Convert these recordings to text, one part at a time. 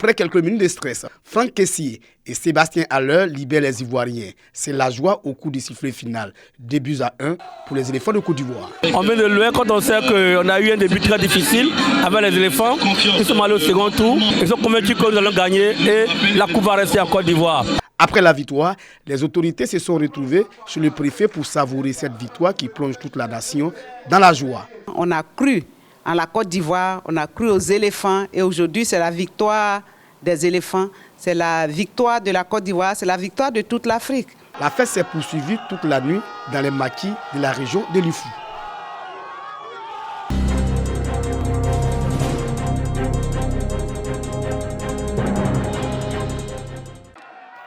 Après quelques minutes de stress, Franck Kessié et Sébastien Haller libèrent les Ivoiriens. C'est la joie au coup du sifflet final. 2-1 pour les éléphants de Côte d'Ivoire. On vient de loin quand on sait qu'on a eu un début très difficile avec les éléphants. Ils sont allés au second tour. Ils sont convaincus que nous allons gagner et la coupe va rester en Côte d'Ivoire. Après la victoire, les autorités se sont retrouvées chez le préfet pour savourer cette victoire qui plonge toute la nation dans la joie. On a cru en la Côte d'Ivoire, on a cru aux éléphants et aujourd'hui c'est la victoire des éléphants, c'est la victoire de la Côte d'Ivoire, c'est la victoire de toute l'Afrique. La fête s'est poursuivie toute la nuit dans les maquis de la région de Lifou.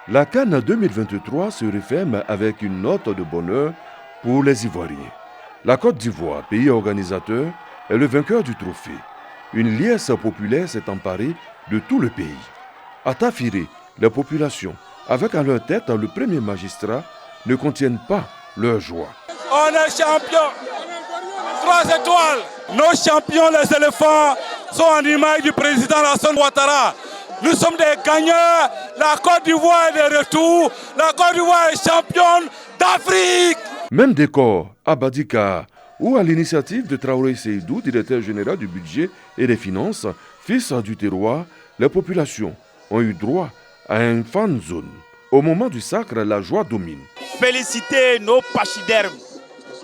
La CAN 2023 se referme avec une note de bonheur pour les Ivoiriens. La Côte d'Ivoire, pays organisateur, est le vainqueur du trophée. Une liesse populaire s'est emparée de tout le pays. À Tafiré, les populations, avec à leur tête le premier magistrat, ne contiennent pas leur joie. On est champion, 3 étoiles. Nos champions, les éléphants, sont en image du président Alassane Ouattara. Nous sommes des gagneurs. La Côte d'Ivoire est de retour. La Côte d'Ivoire est championne d'Afrique. Même décor à Badika, où à l'initiative de Traoré Seydou, directeur général du budget et des finances, fils du terroir, les populations ont eu droit à un fan zone. Au moment du sacre, la joie domine. Féliciter nos pachydermes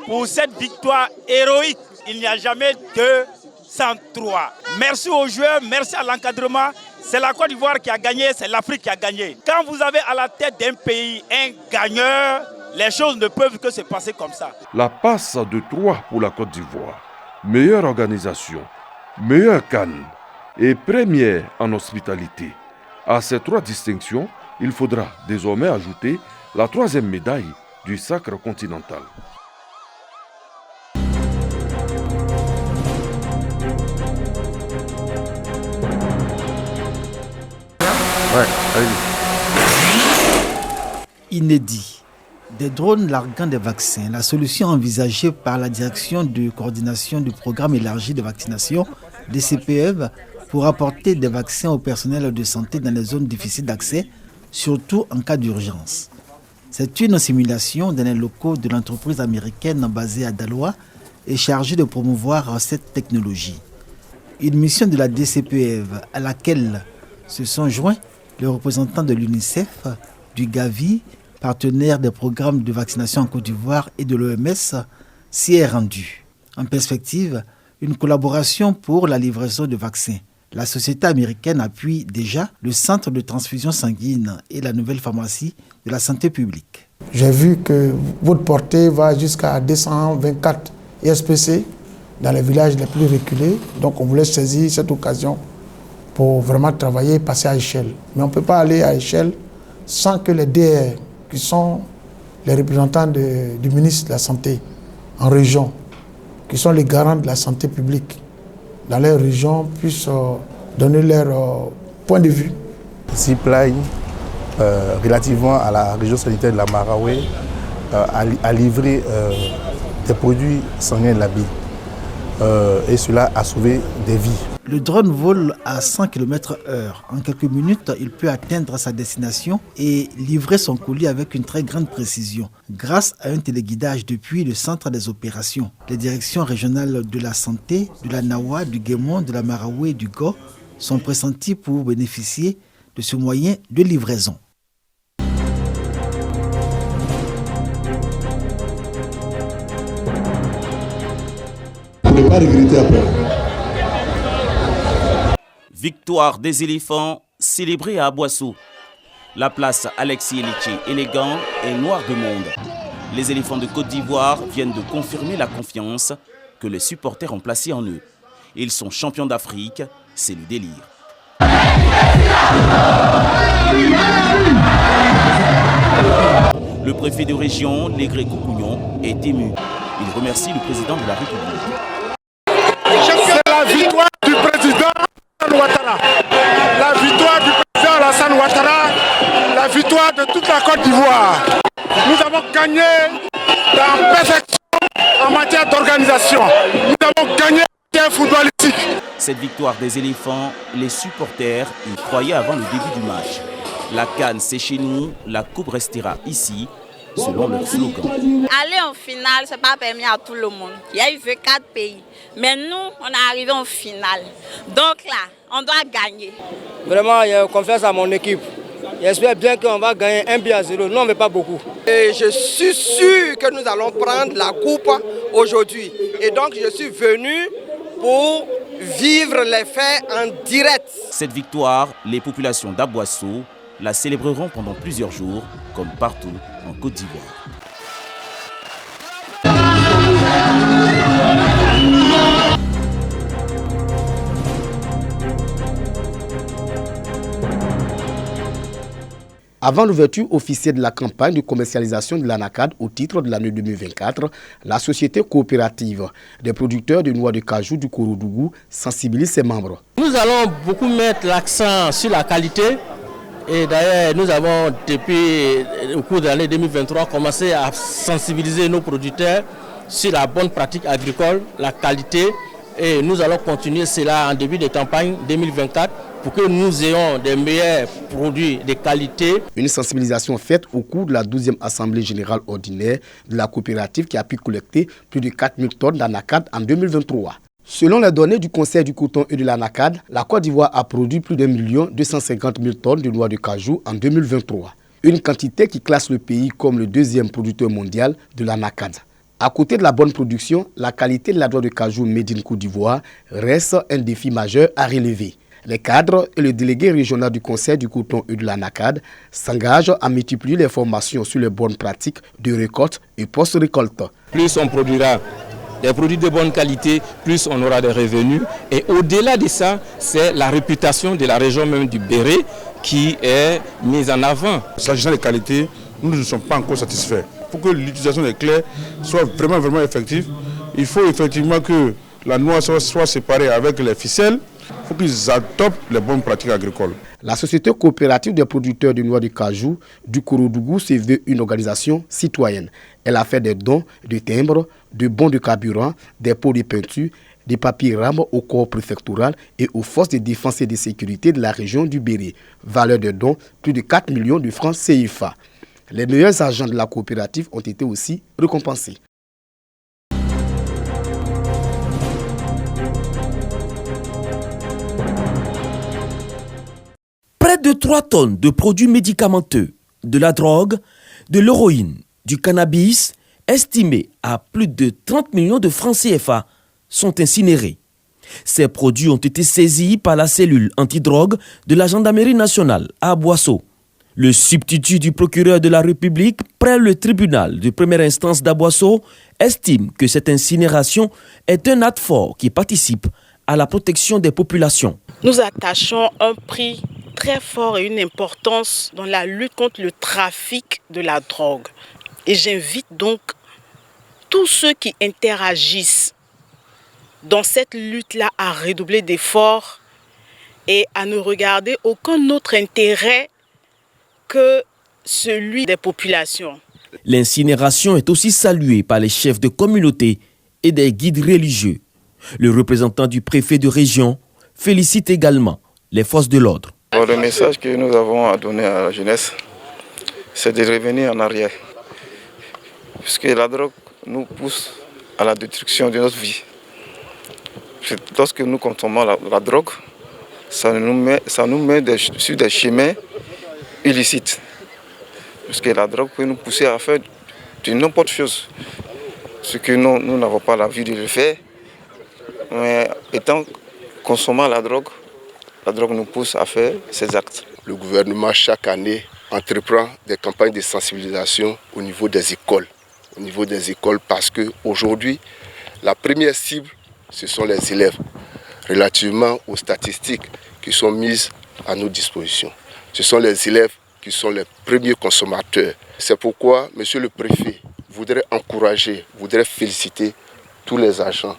pour cette victoire héroïque. Il n'y a jamais 203. Merci aux joueurs, merci à l'encadrement. C'est la Côte d'Ivoire qui a gagné, c'est l'Afrique qui a gagné. Quand vous avez à la tête d'un pays un gagneur, les choses ne peuvent que se passer comme ça. La passe de 3 pour la Côte d'Ivoire. Meilleure organisation, meilleure CAN et première en hospitalité. À ces 3 distinctions, il faudra désormais ajouter la 3e médaille du sacre continental. Inédit. Des drones larguant des vaccins, la solution envisagée par la direction de coordination du programme élargi de vaccination, DCPEV, pour apporter des vaccins au personnel de santé dans les zones difficiles d'accès, surtout en cas d'urgence. C'est une simulation dans les locaux de l'entreprise américaine basée à Daloa et chargée de promouvoir cette technologie. Une mission de la DCPEV à laquelle se sont joints les représentants de l'UNICEF, du Gavi, partenaire des programmes de vaccination en Côte d'Ivoire et de l'OMS, s'y est rendue. En perspective, une collaboration pour la livraison de vaccins. La société américaine appuie déjà le centre de transfusion sanguine et la nouvelle pharmacie de la santé publique. J'ai vu que votre portée va jusqu'à 224 ISPC dans les villages les plus reculés. Donc on voulait saisir cette occasion pour vraiment travailler et passer à échelle. Mais on ne peut pas aller à échelle sans que les DR, qui sont les représentants du ministre de la Santé en région, qui sont les garants de la santé publique dans leur région, puissent donner leur point de vue. Zipline, relativement à la région sanitaire de la Maraoué, a livré des produits sanguins labile. Et cela a sauvé des vies. Le drone vole à 100 km/h. En quelques minutes, il peut atteindre sa destination et livrer son colis avec une très grande précision, grâce à un téléguidage depuis le centre des opérations. Les directions régionales de la santé, de la Nawa, du Guémon, de la Maraoué et du Go sont pressenties pour bénéficier de ce moyen de livraison. Pour ne pas regretter après. Victoire des éléphants célébrée à Aboissou. La place Alexis Eliché, élégant et noir de monde. Les éléphants de Côte d'Ivoire viennent de confirmer la confiance que les supporters ont placée en eux. Ils sont champions d'Afrique, c'est le délire. Le préfet de région, Légré Coucougnon, est ému. Il remercie le président de la République. C'est la victoire du président Ouattara, la victoire du président Alassane Ouattara, la victoire de toute la Côte d'Ivoire. Nous avons gagné dans perfection en matière d'organisation. Nous avons gagné en matière footballistique. Cette victoire des éléphants, les supporters y croyaient avant le début du match. La CAN, c'est chez nous, la coupe restera ici, selon leur slogan. Aller en finale, ce n'est pas permis à tout le monde. Il y a eu 24 pays. Mais nous, on est arrivé en finale. Donc là, on doit gagner. Vraiment, j'ai confiance à mon équipe. J'espère bien qu'on va gagner 1-0. Nous, on ne veut pas beaucoup. Et je suis sûr que nous allons prendre la coupe aujourd'hui. Et donc, je suis venu pour vivre les faits en direct. Cette victoire, les populations d'Aboisseau la célébreront pendant plusieurs jours, comme partout en Côte d'Ivoire. Avant l'ouverture officielle de la campagne de commercialisation de l'ANACAD au titre de l'année 2024, la société coopérative des producteurs de noix de cajou du Kouroudougou sensibilise ses membres. Nous allons beaucoup mettre l'accent sur la qualité. Et d'ailleurs, nous avons, depuis au cours de l'année 2023, commencé à sensibiliser nos producteurs sur la bonne pratique agricole, la qualité. Et nous allons continuer cela en début de campagne 2024 pour que nous ayons des meilleurs produits de qualité. Une sensibilisation faite au cours de la 12e Assemblée Générale Ordinaire de la coopérative qui a pu collecter plus de 4000 tonnes d'ANACAD en 2023. Selon les données du Conseil du coton et de l'ANACAD, la Côte d'Ivoire a produit plus d'1 250 000 tonnes de noix de cajou en 2023. Une quantité qui classe le pays comme le deuxième producteur mondial de l'ANACAD. À côté de la bonne production, la qualité de la noix de cajou made in Côte d'Ivoire reste un défi majeur à relever. Les cadres et le délégué régional du Conseil du coton et de l'ANACAD s'engagent à multiplier les formations sur les bonnes pratiques de récolte et post-récolte. Plus on produira des produits de bonne qualité, plus on aura des revenus. Et au-delà de ça, c'est la réputation de la région même du Béret qui est mise en avant. S'agissant des qualités, nous ne sommes pas encore satisfaits. Pour que l'utilisation des clés soit vraiment effective, il faut effectivement que la noix soit séparée avec les ficelles. Il faut qu'ils adoptent les bonnes pratiques agricoles. La société coopérative des producteurs de noix de cajou du Kouroudougou se veut une organisation citoyenne. Elle a fait des dons de timbres, de bons de carburant, des pots de peinture, des papiers rames au corps préfectoral et aux forces de défense et de sécurité de la région du Béret. Valeur de dons, plus de 4 millions de francs CFA. Les meilleurs agents de la coopérative ont été aussi récompensés. Près de 3 tonnes de produits médicamenteux, de la drogue, de l'héroïne, du cannabis, estimés à plus de 30 millions de francs CFA, sont incinérés. Ces produits ont été saisis par la cellule antidrogue de la gendarmerie nationale à Aboisseau. Le substitut du procureur de la République près le tribunal de première instance d'Aboisseau estime que cette incinération est un acte fort qui participe à la protection des populations. Nous attachons un prix très fort et une importance dans la lutte contre le trafic de la drogue. Et j'invite donc tous ceux qui interagissent dans cette lutte-là à redoubler d'efforts et à ne regarder aucun autre intérêt que celui des populations. L'incinération est aussi saluée par les chefs de communauté et des guides religieux. Le représentant du préfet de région félicite également les forces de l'ordre. Le message que nous avons à donner à la jeunesse, c'est de revenir en arrière. Puisque la drogue nous pousse à la destruction de notre vie. Lorsque nous consommons la drogue, ça nous met sur des chemins illicites. Parce que la drogue peut nous pousser à faire de n'importe chose. Ce que nous n'avons pas l'envie de le faire. Mais étant consommant la drogue nous pousse à faire ces actes. Le gouvernement, chaque année, entreprend des campagnes de sensibilisation au niveau des écoles. Parce qu'aujourd'hui, la première cible, ce sont les élèves, relativement aux statistiques qui sont mises à nos dispositions. Ce sont les élèves qui sont les premiers consommateurs. C'est pourquoi, monsieur le préfet, voudrait encourager, voudrait féliciter tous les agents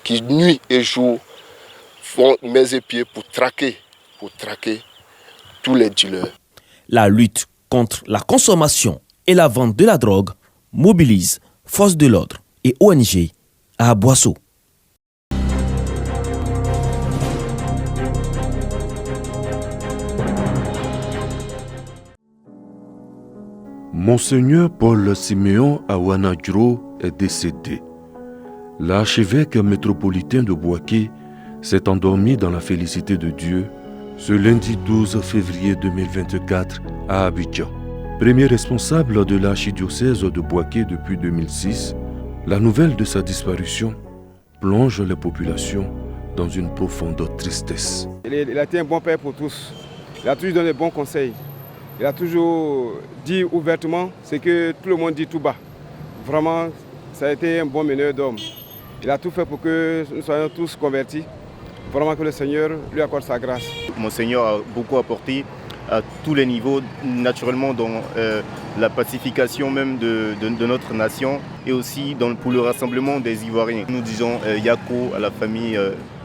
qui, nuit et jour, font mains et pieds pour traquer tous les dealers. La lutte contre la consommation et la vente de la drogue mobilise forces de l'ordre et ONG à Aboisseau. Monseigneur Paul Siméon Awanadjro est décédé. L'archevêque métropolitain de Bouaké s'est endormi dans la félicité de Dieu ce lundi 12 février 2024 à Abidjan. Premier responsable de l'archidiocèse de Bouaké depuis 2006, la nouvelle de sa disparition plonge les populations dans une profonde tristesse. Il a été un bon père pour tous. Il a toujours donné de bons conseils. Il a toujours dit ouvertement ce que tout le monde dit tout bas. Vraiment, ça a été un bon meneur d'hommes. Il a tout fait pour que nous soyons tous convertis. Vraiment que le Seigneur lui accorde sa grâce. Monseigneur a beaucoup apporté à tous les niveaux, naturellement dans la pacification même de notre nation et aussi pour le rassemblement des Ivoiriens. Nous disons Yako à la famille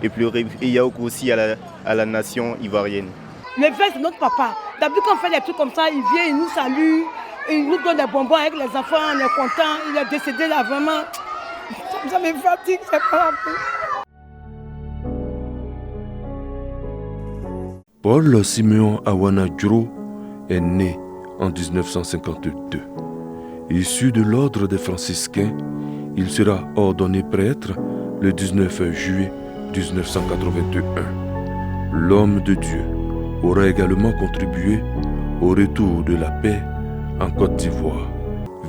éplorée et Yako aussi à la nation ivoirienne. L'évêque, c'est notre papa. D'habitude, quand on fait des trucs comme ça, il vient, il nous salue, il nous donne des bonbons avec les enfants, on est content. Il est décédé là, vraiment. Ça me fatigue, c'est pas grave. Paul Siméon Awanadjro est né en 1952. Issu de l'ordre des franciscains, il sera ordonné prêtre le 19 juillet 1981. L'homme de Dieu aura également contribué au retour de la paix en Côte d'Ivoire.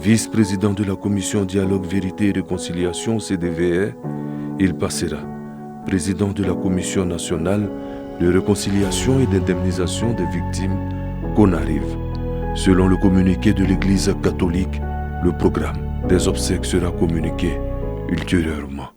Vice-président de la commission Dialogue, Vérité et Réconciliation CDVR, il passera président de la commission nationale de réconciliation et d'indemnisation des victimes CONARIV. Selon le communiqué de l'Église catholique, le programme des obsèques sera communiqué ultérieurement.